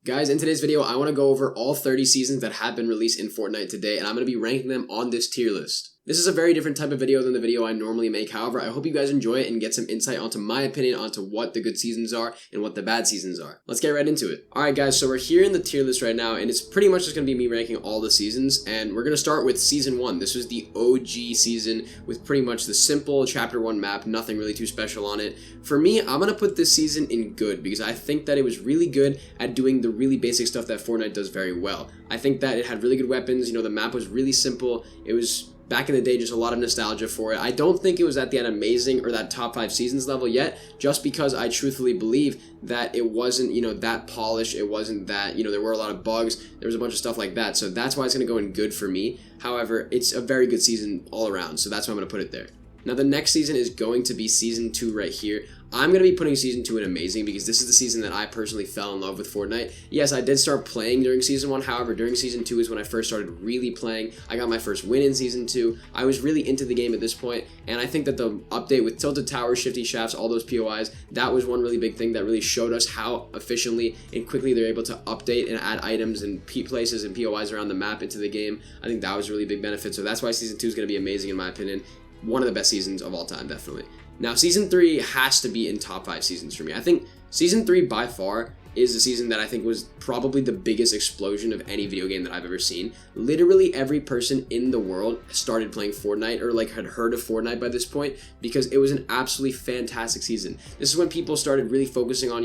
Guys, in today's video, I want to go over all 30 seasons that have been released in Fortnite today, and I'm going to be ranking them on this tier list. This is a very different type of video than the video I normally make. However, I hope you guys enjoy it and get some insight onto my opinion onto what the good seasons are and what the bad seasons are. Let's get right into it. Alright guys, so we're here in the tier list right now, and it's pretty much just going to be me ranking all the seasons, and we're going to start with Season 1. This was the OG season with pretty much the simple Chapter 1 map, nothing really too special on it. For me, I'm going to put this season in good because I think that it was really good at doing the really basic stuff that Fortnite does very well. I think that it had really good weapons, the map was really simple, it was back in the day, just a lot of nostalgia for it. I don't think it was at that amazing or that top 5 seasons level yet, just because I truthfully believe that it wasn't, that polished. It wasn't that, there were a lot of bugs. There was a bunch of stuff like that. So that's why it's going to go in good for me. However, it's a very good season all around. So that's why I'm going to put it there. Now, the next season is going to be Season 2 right here. I'm going to be putting Season 2 in amazing because this is the season that I personally fell in love with Fortnite. Yes, I did start playing during Season 1. However, during Season 2 is when I first started really playing. I got my first win in Season 2. I was really into the game at this point, and I think that the update with Tilted Towers, Shifty Shafts, all those POIs, that was one really big thing that really showed us how efficiently and quickly they're able to update and add items and places and POIs around the map into the game. I think that was a really big benefit, so that's why Season 2 is going to be amazing in my opinion. One of the best seasons of all time, definitely. Now, Season 3 has to be in top 5 seasons for me. I think Season 3 by far is the season that I think was probably the biggest explosion of any video game that I've ever seen. Literally every person in the world started playing Fortnite or had heard of Fortnite by this point because it was an absolutely fantastic season. This is when people started really focusing on,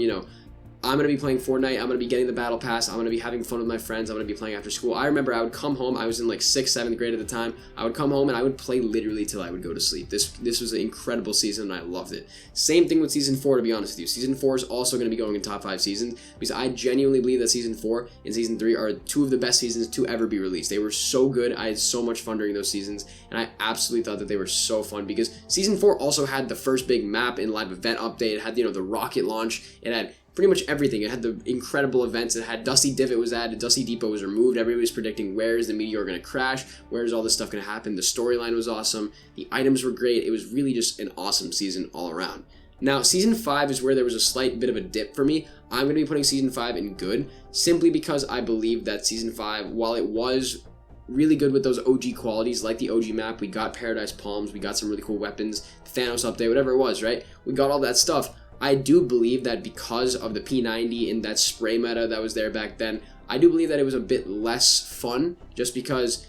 I'm going to be playing Fortnite, I'm going to be getting the battle pass, I'm going to be having fun with my friends, I'm going to be playing after school. I remember I would come home, I was in 6th, 7th grade at the time, I would come home and I would play literally till I would go to sleep. This was an incredible season and I loved it. Same thing with Season 4, to be honest with you. Season 4 is also going to be going in top 5 seasons because I genuinely believe that Season 4 and Season 3 are two of the best seasons to ever be released. They were so good, I had so much fun during those seasons, and I absolutely thought that they were so fun because Season 4 also had the first big map and live event update, it had, the rocket launch, it had pretty much everything. It had the incredible events. It had Dusty Divot was added, Dusty Depot was removed. Everybody was predicting where is the meteor going to crash, where is all this stuff going to happen. The storyline was awesome. The items were great. It was really just an awesome season all around. Now, Season 5 is where there was a slight bit of a dip for me. I'm going to be putting Season 5 in good, simply because I believe that Season 5, while it was really good with those OG qualities, like the OG map, we got Paradise Palms, we got some really cool weapons, Thanos update, whatever it was, right? We got all that stuff. I do believe that because of the P90 and that spray meta that was there back then, I do believe that it was a bit less fun just because,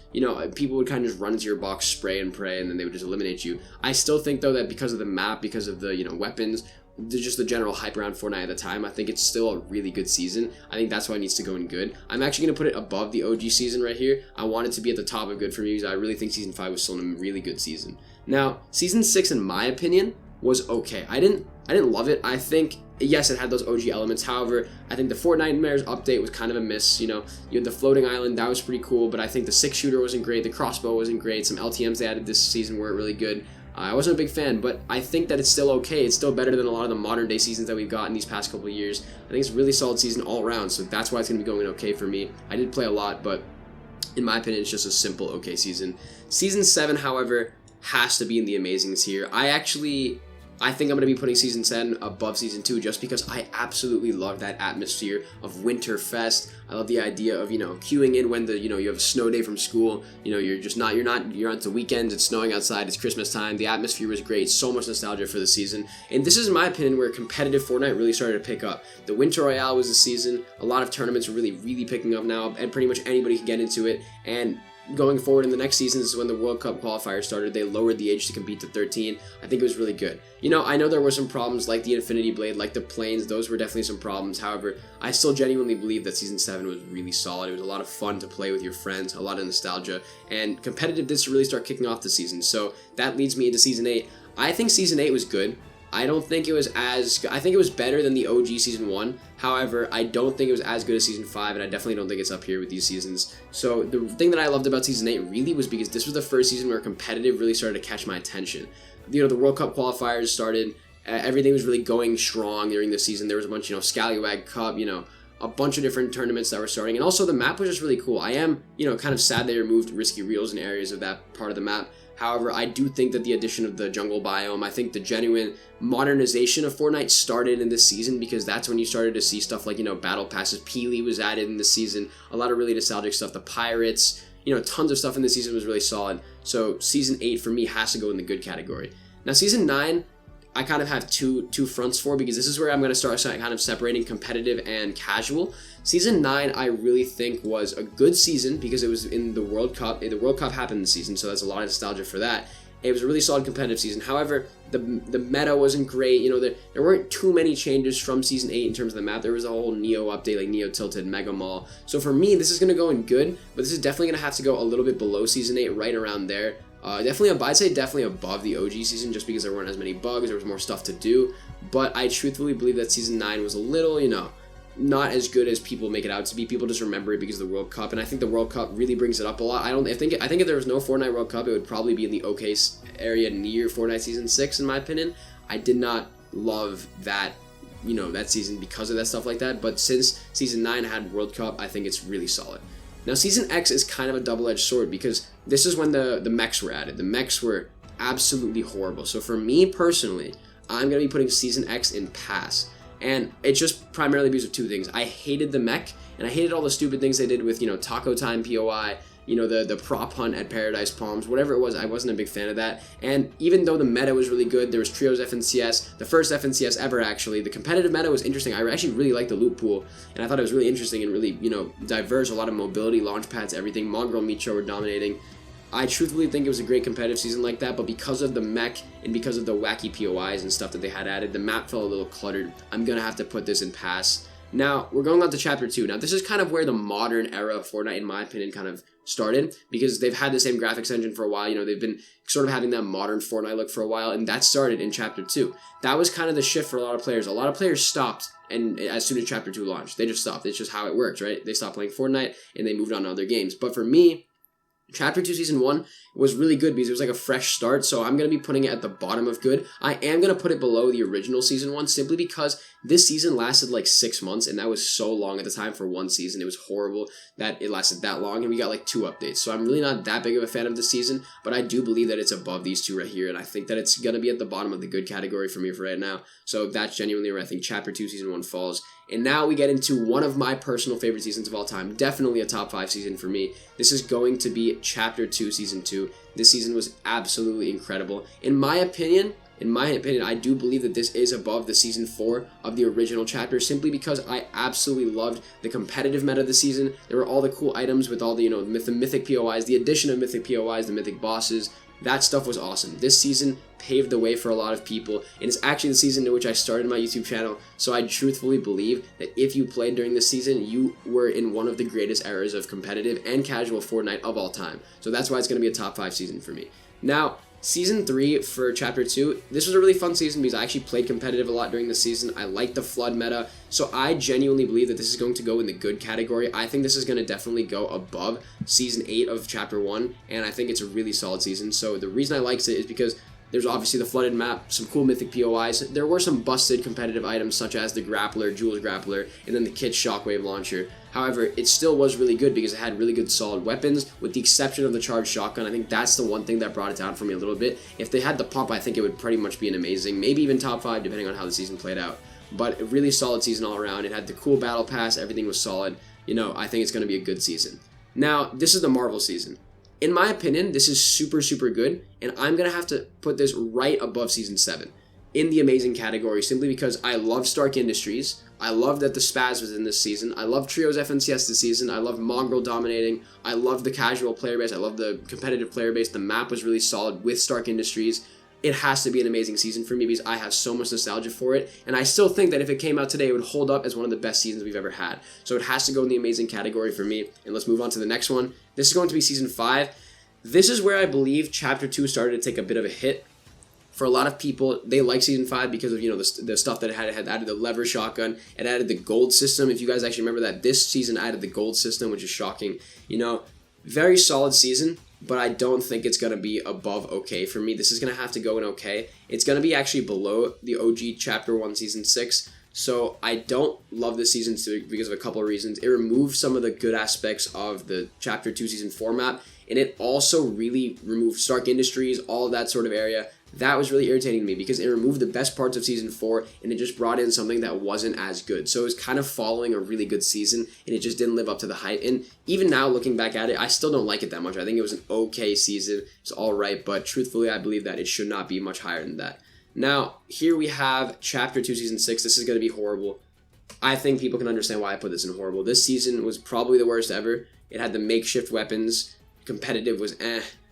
people would kind of just run into your box, spray and pray, and then they would just eliminate you. I still think, though, that because of the map, because of the, weapons, just the general hype around Fortnite at the time, I think it's still a really good season. I think that's why it needs to go in good. I'm actually going to put it above the OG season right here. I want it to be at the top of good for me because I really think Season 5 was still a really good season. Now, Season 6, in my opinion, was okay. I didn't love it. I think, yes, it had those OG elements. However, I think the Fortnitemares update was kind of a miss. You had the floating island, that was pretty cool, but I think the 6-shooter wasn't great, the crossbow wasn't great, some LTMs they added this season weren't really good. I wasn't a big fan, but I think that it's still okay. It's still better than a lot of the modern day seasons that we've got in these past couple of years. I think it's a really solid season all around, so that's why it's going to be going okay for me. I did play a lot, but in my opinion, it's just a simple okay season. Season 7, however, has to be in the amazing tier. I think I'm going to be putting Season 7 above Season 2 just because I absolutely love that atmosphere of Winterfest. I love the idea of, queuing in when you have a snow day from school. You're on the weekends, it's snowing outside, it's Christmas time. The atmosphere was great, so much nostalgia for the season. And this is, in my opinion, where competitive Fortnite really started to pick up. The Winter Royale was the season. A lot of tournaments are really picking up now, and pretty much anybody can get into it. And going forward in the next season, this is when the World Cup qualifiers started. They lowered the age to compete to 13. I think it was really good. I know there were some problems like the Infinity Blade, like the planes. Those were definitely some problems. However, I still genuinely believe that Season 7 was really solid. It was a lot of fun to play with your friends, a lot of nostalgia, and competitive did really start kicking off the season. So that leads me into Season 8. I think Season 8 was good. I don't think it was I think it was better than the OG Season 1. However, I don't think it was as good as Season 5, and I definitely don't think it's up here with these seasons. So the thing that I loved about Season 8 really was because this was the first season where competitive really started to catch my attention. The World Cup qualifiers started, everything was really going strong during the season. There was a bunch, Scallywag Cup, a bunch of different tournaments that were starting, and also the map was just really cool. I am, kind of sad they removed risky reels in areas of that part of the map. However, I do think that the addition of the jungle biome, I think the genuine modernization of Fortnite started in this season, because that's when you started to see stuff like, battle passes. Peely was added in this season, a lot of really nostalgic stuff, the pirates, tons of stuff in this season was really solid. So season 8 for me has to go in the good category. Now season 9, I kind of have two fronts for, because this is where I'm going to start kind of separating competitive and casual. Season 9, I really think was a good season because it was in the World Cup. The World Cup happened this season, so that's a lot of nostalgia for that. It was a really solid competitive season. However, the meta wasn't great. There weren't too many changes from Season 8 in terms of the map. There was a whole Neo update, like Neo Tilted, Mega Mall. So for me, this is going to go in good, but this is definitely going to have to go a little bit below Season 8, right around there. I'd say definitely above the OG season, just because there weren't as many bugs, there was more stuff to do. But I truthfully believe that Season 9 was a little, not as good as people make it out to be. People just remember it because of the World Cup, and I think the World Cup really brings it up a lot. I think if there was no Fortnite World Cup, it would probably be in the okay area near Fortnite Season 6, in my opinion. I did not love that, that season because of that stuff like that, but since Season 9 had World Cup, I think it's really solid. Now, Season X is kind of a double-edged sword, because this is when the mechs were added. The mechs were absolutely horrible. So for me personally, I'm going to be putting Season X in pass. And it's just primarily because of two things. I hated the mech, and I hated all the stupid things they did with, Taco Time POI, the prop hunt at Paradise Palms, whatever it was. I wasn't a big fan of that. And even though the meta was really good, there was Trios FNCS, the first FNCS ever, actually. The competitive meta was interesting. I actually really liked the loot pool, and I thought it was really interesting and really, diverse. A lot of mobility, launch pads, everything. Mongrel and Micho were dominating. I truthfully think it was a great competitive season like that, but because of the mech and because of the wacky POIs and stuff that they had added, the map felt a little cluttered. I'm going to have to put this in pass. Now, we're going on to Chapter 2. Now, this is kind of where the modern era of Fortnite, in my opinion, kind of started, because they've had the same graphics engine for a while. They've been sort of having that modern Fortnite look for a while, and that started in Chapter 2. That was kind of the shift for a lot of players. A lot of players stopped, and as soon as Chapter 2 launched, they just stopped. It's just how it works, right? They stopped playing Fortnite, and they moved on to other games. But for me, Chapter 2 Season 1 was really good because it was like a fresh start, so I'm going to be putting it at the bottom of good. I am going to put it below the original Season 1 simply because this season lasted like 6 months, and that was so long at the time for one season. It was horrible that it lasted that long, and we got like 2 updates. So I'm really not that big of a fan of the season, but I do believe that it's above these two right here, and I think that it's going to be at the bottom of the good category for me for right now. So that's genuinely where I think Chapter 2 Season 1 falls. And now we get into one of my personal favorite seasons of all time. Definitely a top 5 season for me. This is going to be Chapter 2 Season 2. This season was absolutely incredible. In my opinion, I do believe that this is above the Season 4 of the original chapter, simply because I absolutely loved the competitive meta of the season. There were all the cool items with all the, the mythic POIs, the addition of mythic POIs, the mythic bosses. That stuff was awesome. This season paved the way for a lot of people, and it's actually the season in which I started my YouTube channel, so I truthfully believe that if you played during this season, you were in one of the greatest eras of competitive and casual Fortnite of all time. So that's why it's going to be a top 5 season for me. Now, Season 3 for Chapter 2, this was a really fun season because I actually played competitive a lot during the season. I liked the flood meta, so I genuinely believe that this is going to go in the good category. I think this is going to definitely go above Season 8 of Chapter 1, and I think it's a really solid season. So the reason I liked it is because there's obviously the flooded map, some cool mythic POIs. There were some busted competitive items such as the Grappler, Jules Grappler, and then the Kit Shockwave Launcher. However, it still was really good because it had really good solid weapons, with the exception of the charged shotgun. I think that's the one thing that brought it down for me a little bit. If they had the pump, I think it would pretty much be an amazing, maybe even top 5, depending on how the season played out. But a really solid season all around. It had the cool battle pass, everything was solid. I think it's going to be a good season. Now, this is the Marvel season. In my opinion, this is super, super good, and I'm going to have to put this right above Season 7 in the amazing category, simply because I love Stark Industries. I love that the Spaz was in this season. I love Trios FNCS this season. I love Mongrel dominating. I love the casual player base. I love the competitive player base. The map was really solid with Stark Industries. It has to be an amazing season for me because I have so much nostalgia for it, and I still think that if it came out today, it would hold up as one of the best seasons we've ever had. So it has to go in the amazing category for me, and let's move on to the next one. This is going to be Season 5. This is where I believe Chapter 2 started to take a bit of a hit. For a lot of people, they like Season 5 because of, the stuff that it had. It had added the lever shotgun. It added the gold system. If you guys actually remember that, this season added the gold system, which is shocking. Very solid season, but I don't think it's going to be above okay for me. This is going to have to go in okay. It's going to be actually below the OG Chapter 1 Season 6. So I don't love this season because of a couple of reasons. It removed some of the good aspects of the Chapter 2 Season 4 map, and it also really removed Stark Industries, all of that sort of area. That was really irritating to me because it removed the best parts of Season 4 and it just brought in something that wasn't as good. So it was kind of following a really good season and it just didn't live up to the hype. And even now, looking back at it, I still don't like it that much. I think it was an okay season. It's alright, but truthfully, I believe that it should not be much higher than that. Now, here we have Chapter 2 Season 6. This is going to be horrible. I think people can understand why I put this in horrible. This season was probably the worst ever. It had the makeshift weapons. Competitive was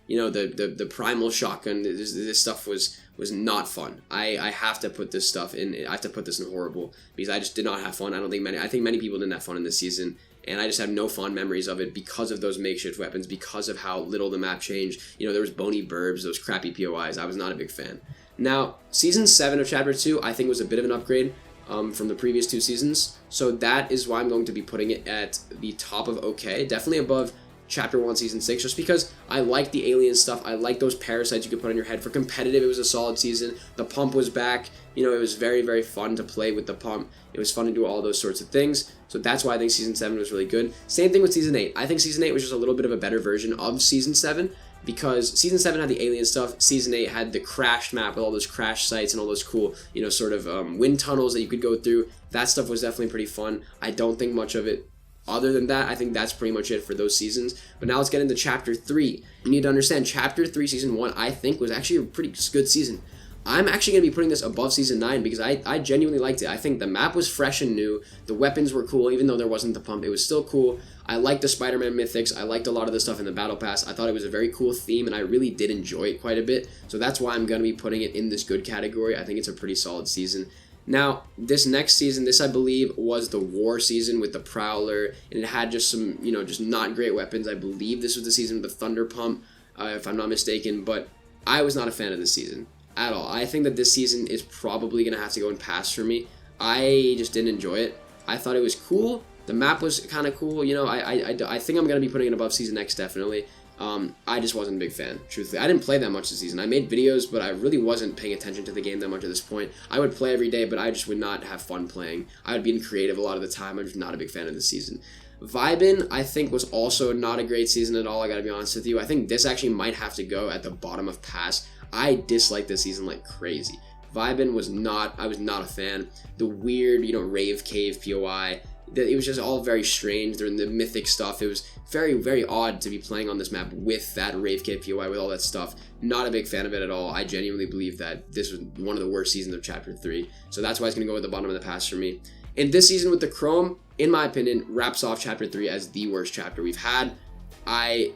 You know, the primal shotgun, this stuff was not fun. I have to put this stuff in, I have to put this in horrible because I just did not have fun. I think many people didn't have fun in this season, and I just have no fond memories of it because of those makeshift weapons, because of how little the map changed. You know, there was bony burbs, those crappy POIs. I was not a big fan. Now, Season 7 of Chapter 2, I think was a bit of an upgrade from the previous 2 seasons, so that is why I'm going to be putting it at the top of okay, definitely above Chapter 1 Season 6, just because I like the alien stuff. I like those parasites you could put on your head. For competitive, it was a solid season. The pump was back. You know, it was very, very fun to play with the pump. It was fun to do all those sorts of things. So that's why I think Season 7 was really good. Same thing with Season 8. I think Season 8 was just a little bit of a better version of Season 7, because Season 7 had the alien stuff. Season 8 had the crashed map with all those crash sites and all those cool, you know, sort of wind tunnels that you could go through. That stuff was definitely pretty fun. I don't think much of it. Other than that, I think that's pretty much it for those seasons. But now let's get into Chapter 3. You need to understand, Chapter 3 Season 1, I think, was actually a pretty good season. I'm actually going to be putting this above Season 9 because I genuinely liked it. I think the map was fresh and new. The weapons were cool, even though there wasn't the pump. It was still cool. I liked the Spider-Man mythics. I liked a lot of the stuff in the Battle Pass. I thought it was a very cool theme, and I really did enjoy it quite a bit. So that's why I'm going to be putting it in this good category. I think it's a pretty solid season. Now, this next season, this I believe was the war season with the Prowler, and it had just some, you know, just not great weapons. I believe this was the season with the Thunder Pump, if I'm not mistaken, but I was not a fan of this season at all. I think that this season is probably going to have to go in pass for me. I just didn't enjoy it. I thought it was cool. The map was kind of cool. You know, I think I'm going to be putting it above Season X, definitely. I just wasn't a big fan, truthfully. I didn't play that much this season. I made videos, but I really wasn't paying attention to the game that much at this point. I would play every day, but I just would not have fun playing. I would be in creative a lot of the time. I'm just not a big fan of this season. Vibin, I think, was also not a great season at all, I gotta be honest with you. I think this actually might have to go at the bottom of pass. I disliked this season like crazy. Vibin was not, I was not a fan. The weird, you know, Rave Cave POI, it was just all very strange. During the mythic stuff, it was very, very odd to be playing on this map with that Rave Cave POI, with all that stuff. Not a big fan of it at all. I genuinely believe that this was one of the worst seasons of Chapter 3. So that's why it's going to go at the bottom of the pass for me. And this season with the Chrome, in my opinion, wraps off Chapter 3 as the worst chapter we've had. I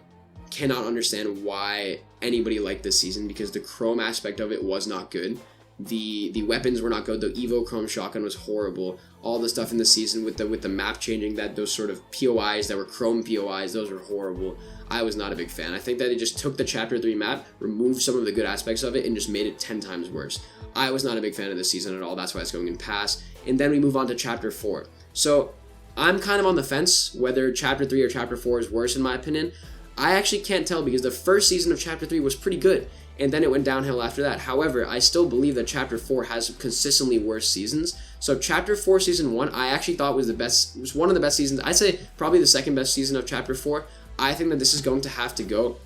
cannot understand why anybody liked this season, because the Chrome aspect of it was not good. The weapons were not good. The Evo Chrome shotgun was horrible. All the stuff in the season with the map changing, that those sort of POIs that were Chrome POIs, those were horrible. I was not a big fan. I think that it just took the Chapter 3 map, removed some of the good aspects of it, and just made it 10 times worse. I was not a big fan of this season at all. That's why it's going in pass. And then we move on to Chapter 4. So I'm kind of on the fence whether Chapter 3 or Chapter 4 is worse in my opinion. I actually can't tell, because the first season of Chapter 3 was pretty good, and then it went downhill after that. However, I still believe that Chapter 4 has consistently worse seasons. So Chapter 4 Season 1, I actually thought was the best, was one of the best seasons. I'd say probably the second best season of Chapter 4. I think that this is going to have to go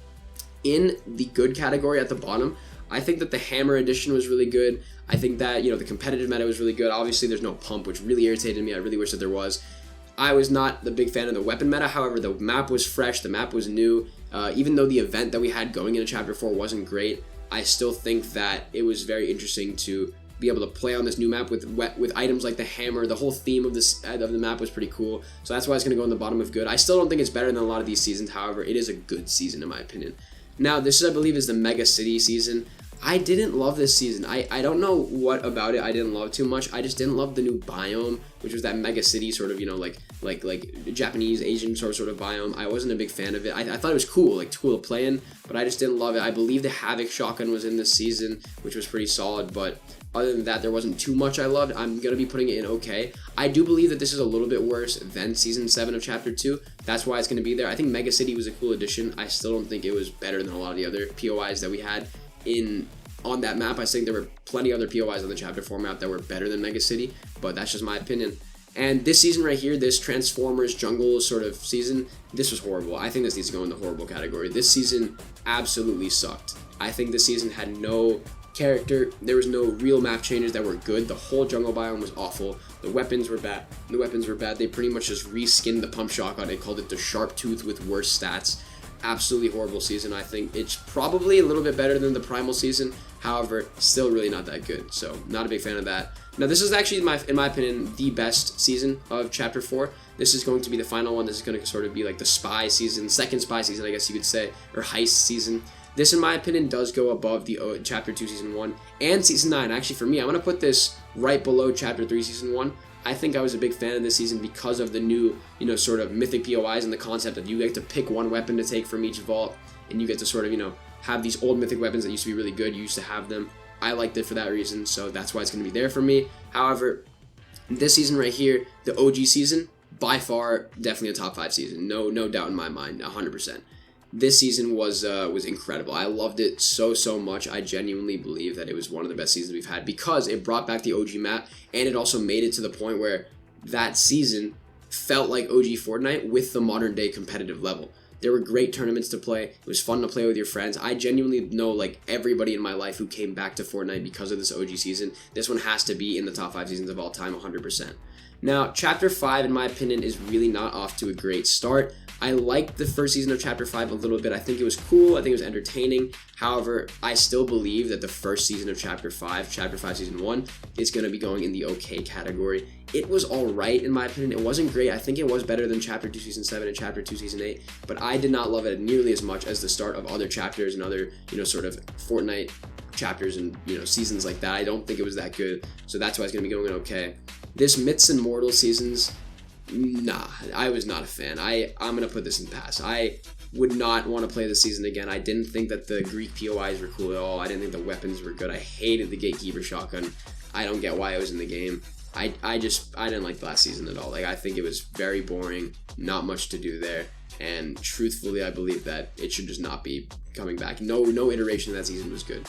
in the good category at the bottom. I think that the Hammer Edition was really good. I think that, you know, the competitive meta was really good. Obviously, there's no pump, which really irritated me. I really wish that there was. I was not the big fan of the weapon meta. However, the map was fresh. The map was new. Even though the event that we had going into Chapter 4 wasn't great, I still think that it was very interesting to be able to play on this new map with items like the hammer. The whole theme of the map was pretty cool. So that's why it's going to go in the bottom of good. I still don't think it's better than a lot of these seasons. However, it is a good season in my opinion. Now, this I believe is the Mega City season. I didn't love this season. I don't know what about it I didn't love too much. I just didn't love the new biome, which was that Mega City sort of, you know, like Japanese, Asian sort of biome. I wasn't a big fan of it. I thought it was cool, like cool to play in, but I just didn't love it. I believe the Havoc shotgun was in this season, which was pretty solid, but other than that, there wasn't too much I loved. I'm going to be putting it in okay. I do believe that this is a little bit worse than Season 7 of Chapter 2. That's why it's going to be there. I think Mega City was a cool addition. I still don't think it was better than a lot of the other POIs that we had in on that map. I think there were plenty other POIs on the Chapter 4 map that were better than Mega City, but that's just my opinion. And this season right here, this Transformers jungle sort of season, this was horrible. I think this needs to go in the horrible category. This season absolutely sucked. I think this season had no character. There was no real map changes that were good. The whole jungle biome was awful. The weapons were bad. They pretty much just reskinned the pump shotgun. They called it the Sharp Tooth with worse stats. Absolutely horrible season. I think it's probably a little bit better than the Primal season. However, still really not that good. So not a big fan of that. Now this is actually, in my opinion, the best season of Chapter 4. This is going to be the final one. This is going to sort of be like the spy season, second spy season, I guess you could say, or heist season. This, in my opinion, does go above the Chapter 2 Season 1 and Season 9. Actually, for me, I'm going to put this right below Chapter 3 Season 1. I think I was a big fan of this season because of the new, sort of mythic POIs and the concept that you get to pick one weapon to take from each vault, and you get to sort of, have these old mythic weapons that used to be really good. You used to have them. I liked it for that reason, so that's why it's going to be there for me. However, this season right here, the OG season, by far, definitely a top 5 season. No doubt in my mind, 100%. This season was incredible. I loved it so much. I genuinely believe that it was one of the best seasons we've had because it brought back the OG map, and it also made it to the point where that season felt like OG Fortnite with the modern day competitive level. There were great tournaments to play. It was fun to play with your friends. I genuinely know like everybody in my life who came back to Fortnite because of this OG season. This one has to be in the top 5 seasons of all time, 100%. Now, Chapter 5, in my opinion, is really not off to a great start. I liked the first season of Chapter 5 a little bit. I think it was cool. I think it was entertaining. However, I still believe that the first season of Chapter 5 Season 1, is going to be going in the okay category. It was alright, in my opinion. It wasn't great. I think it was better than Chapter 2 Season 7 and Chapter 2 Season 8, but I did not love it nearly as much as the start of other chapters and other, sort of Fortnite chapters and, seasons like that. I don't think it was that good, so that's why it's going to be going in okay. This Myths and Mortals seasons, nah, I was not a fan. I'm going to put this in pass. I would not want to play this season again. I didn't think that the Greek POIs were cool at all. I didn't think the weapons were good. I hated the Gatekeeper shotgun. I don't get why it was in the game. I didn't like the last season at all. Like, I think it was very boring, not much to do there, and truthfully, I believe that it should just not be coming back. No iteration of that season was good.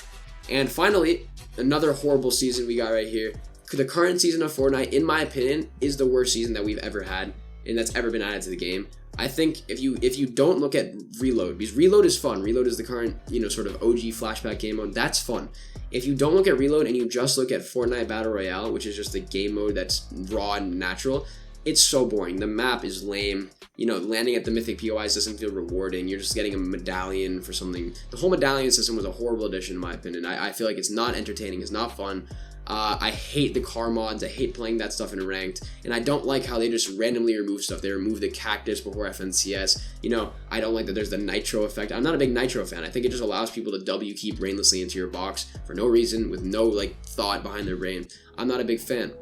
And finally, another horrible season we got right here. The current season of Fortnite, in my opinion, is the worst season that we've ever had, and that's ever been added to the game. I think if you don't look at Reload, because Reload is fun. Reload is the current, sort of OG flashback game mode. That's fun. If you don't look at Reload and you just look at Fortnite Battle Royale, which is just the game mode that's raw and natural, it's so boring. The map is lame. Landing at the mythic POIs doesn't feel rewarding. You're just getting a medallion for something. The whole medallion system was a horrible addition, in my opinion. I feel like it's not entertaining. It's not fun. I hate the car mods. I hate playing that stuff in ranked, and I don't like how they just randomly remove stuff. They remove the cactus before FNCS. I don't like that there's the nitro effect. I'm not a big nitro fan. I think it just allows people to W key brainlessly into your box for no reason, with no thought behind their brain. I'm not a big fan.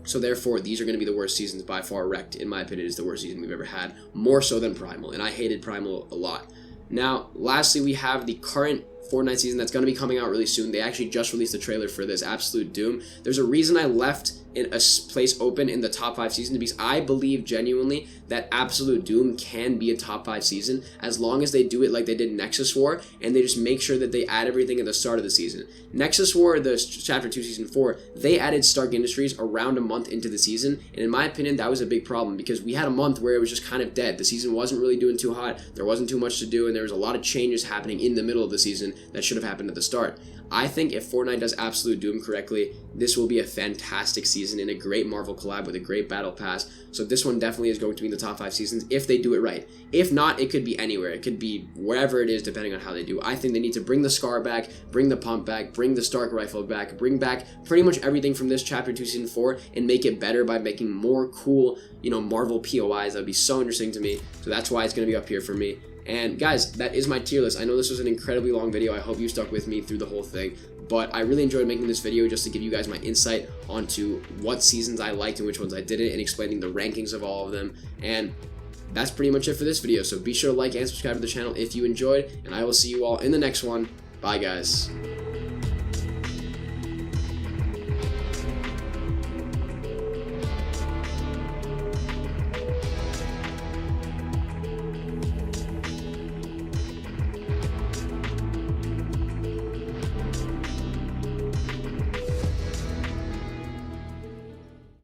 So therefore, these are going to be the worst seasons by far. Wrecked, in my opinion, is the worst season we've ever had, more so than Primal, and I hated Primal a lot. Now, lastly, we have the current Fortnite season that's going to be coming out really soon. They actually just released a trailer for this, Absolute Doom. There's a reason I left in a place open in the top 5 season, because I believe genuinely that Absolute Doom can be a top 5 season as long as they do it like they did Nexus War, and they just make sure that they add everything at the start of the season. Nexus War, the Chapter 2 Season 4, they added Stark Industries around a month into the season, and in my opinion, that was a big problem because we had a month where it was just kind of dead. The season wasn't really doing too hot, there wasn't too much to do, and there was a lot of changes happening in the middle of the season that should have happened at the start. I think if Fortnite does Absolute Doom correctly, this will be a fantastic season and a great Marvel collab with a great battle pass. So this one definitely is going to be in the top 5 seasons if they do it right. If not, it could be anywhere. It could be wherever it is, depending on how they do. I think they need to bring the Scar back, bring the Pump back, bring the Stark Rifle back, bring back pretty much everything from this Chapter 2 Season 4 and make it better by making more cool, Marvel POIs. That would be so interesting to me. So that's why it's going to be up here for me. And guys, that is my tier list. I know this was an incredibly long video. I hope you stuck with me through the whole thing. But I really enjoyed making this video just to give you guys my insight onto what seasons I liked and which ones I didn't, and explaining the rankings of all of them. And that's pretty much it for this video. So be sure to like and subscribe to the channel if you enjoyed, and I will see you all in the next one. Bye, guys.